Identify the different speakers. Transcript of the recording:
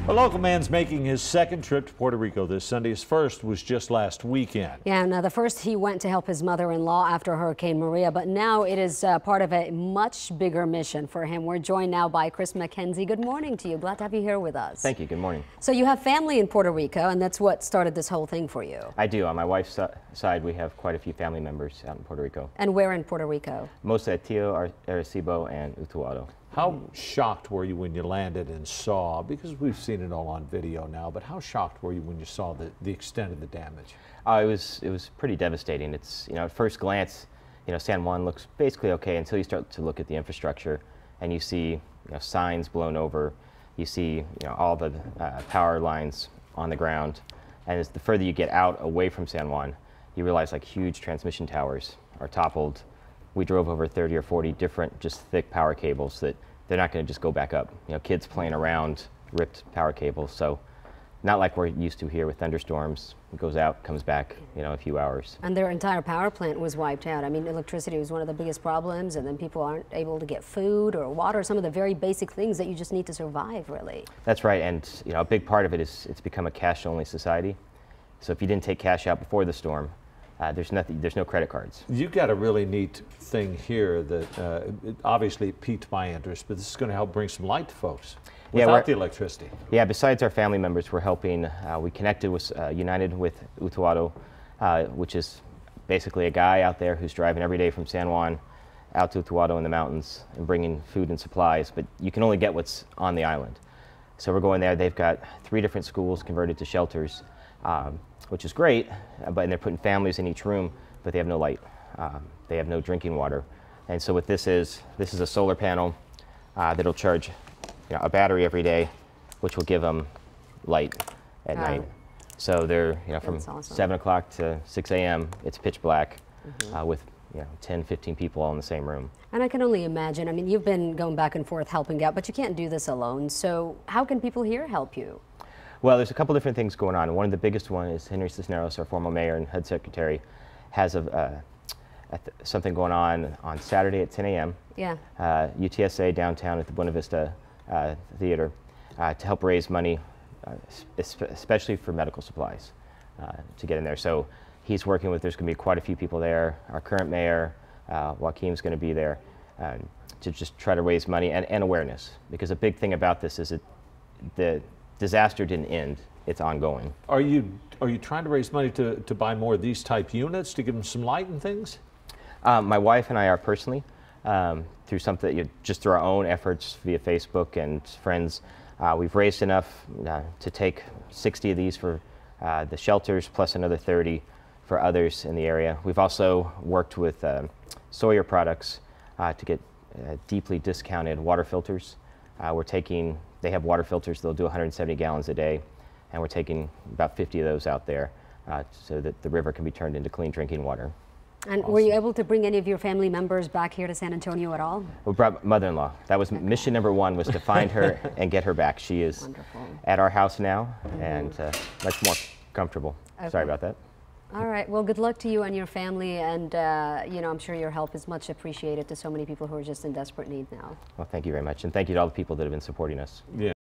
Speaker 1: A local man's making his second trip to Puerto Rico this Sunday. His first was just last weekend.
Speaker 2: Yeah, now the first he went to help his mother-in-law after Hurricane Maria, but now it is part of a much bigger mission for him. We're joined now by Chris McKenzie. Good morning to you. Glad to have you here with us.
Speaker 3: Thank you. Good morning.
Speaker 2: So you have family in Puerto Rico, and that's what started this whole thing for you.
Speaker 3: I do. On my wife's side, we have quite a few family members out in Puerto Rico.
Speaker 2: And where in Puerto Rico?
Speaker 3: Mostly at Tío, Arecibo, and Utuado.
Speaker 1: How shocked were you when you landed and saw, because we've seen it all on video now, but how shocked were you when you saw the extent of the damage?
Speaker 3: It was pretty devastating. It's, at first glance, San Juan looks basically okay until you start to look at the infrastructure and you see, signs blown over, you see, all the power lines on the ground. And as the further you get out away from San Juan, you realize like huge transmission towers are toppled. We drove over 30 or 40 different just thick power cables that they're not going to just go back up. Kids playing around, ripped power cables. So not like we're used to here with thunderstorms. It goes out, comes back, a few hours.
Speaker 2: And their entire power plant was wiped out. I mean, electricity was one of the biggest problems, and then people aren't able to get food or water, some of the very basic things that you just need to survive, really.
Speaker 3: That's right, and a big part of it is it's become a cash-only society. So if you didn't take cash out before the storm, there's no credit cards.
Speaker 1: You've got a really neat thing here that obviously piqued my interest, but this is going to help bring some light to folks without the electricity.
Speaker 3: Yeah, besides our family members, we're helping. We connected with United with Utuado, which is basically a guy out there who's driving every day from San Juan out to Utuado in the mountains and bringing food and supplies, but you can only get what's on the island. So we're going there. They've got 3 different schools converted to shelters. Which is great, and they're putting families in each room, but they have no light. They have no drinking water. And so what this is a solar panel that'll charge a battery every day, which will give them light at night. So they're from awesome. 7 o'clock to 6 a.m. It's pitch black with 10, 15 people all in the same room.
Speaker 2: And I can only imagine, I mean, you've been going back and forth helping out, but you can't do this alone. So how can people here help you?
Speaker 3: Well, there's a couple different things going on. One of the biggest one is Henry Cisneros, our former mayor and HUD secretary, has something going on Saturday at 10 a.m.
Speaker 2: Yeah.
Speaker 3: UTSA downtown at the Buena Vista Theater to help raise money, especially for medical supplies to get in there. So he's working with, there's going to be quite a few people there. Our current mayor, Joaquim's going to be there to just try to raise money and awareness. Because a big thing about this is that the disaster didn't end, it's ongoing. Are
Speaker 1: you trying to raise money to buy more of these type units to give them some light and things?
Speaker 3: My wife and I are personally, through something, just through our own efforts via Facebook and friends, we've raised enough to take 60 of these for the shelters, plus another 30 for others in the area. We've also worked with Sawyer Products to get deeply discounted water filters. They have water filters, they'll do 170 gallons a day, and we're taking about 50 of those out there so that the river can be turned into clean drinking water.
Speaker 2: And awesome. Were you able to bring any of your family members back here to San Antonio at all?
Speaker 3: We brought mother-in-law. That was mission number 1, was to find her and get her back. She is wonderful. At our house now and much more comfortable. Okay. Sorry about that.
Speaker 2: All right. Well, good luck to you and your family, and I'm sure your help is much appreciated to so many people who are just in desperate need now.
Speaker 3: Well, thank you very much, and thank you to all the people that have been supporting us.
Speaker 1: Yeah.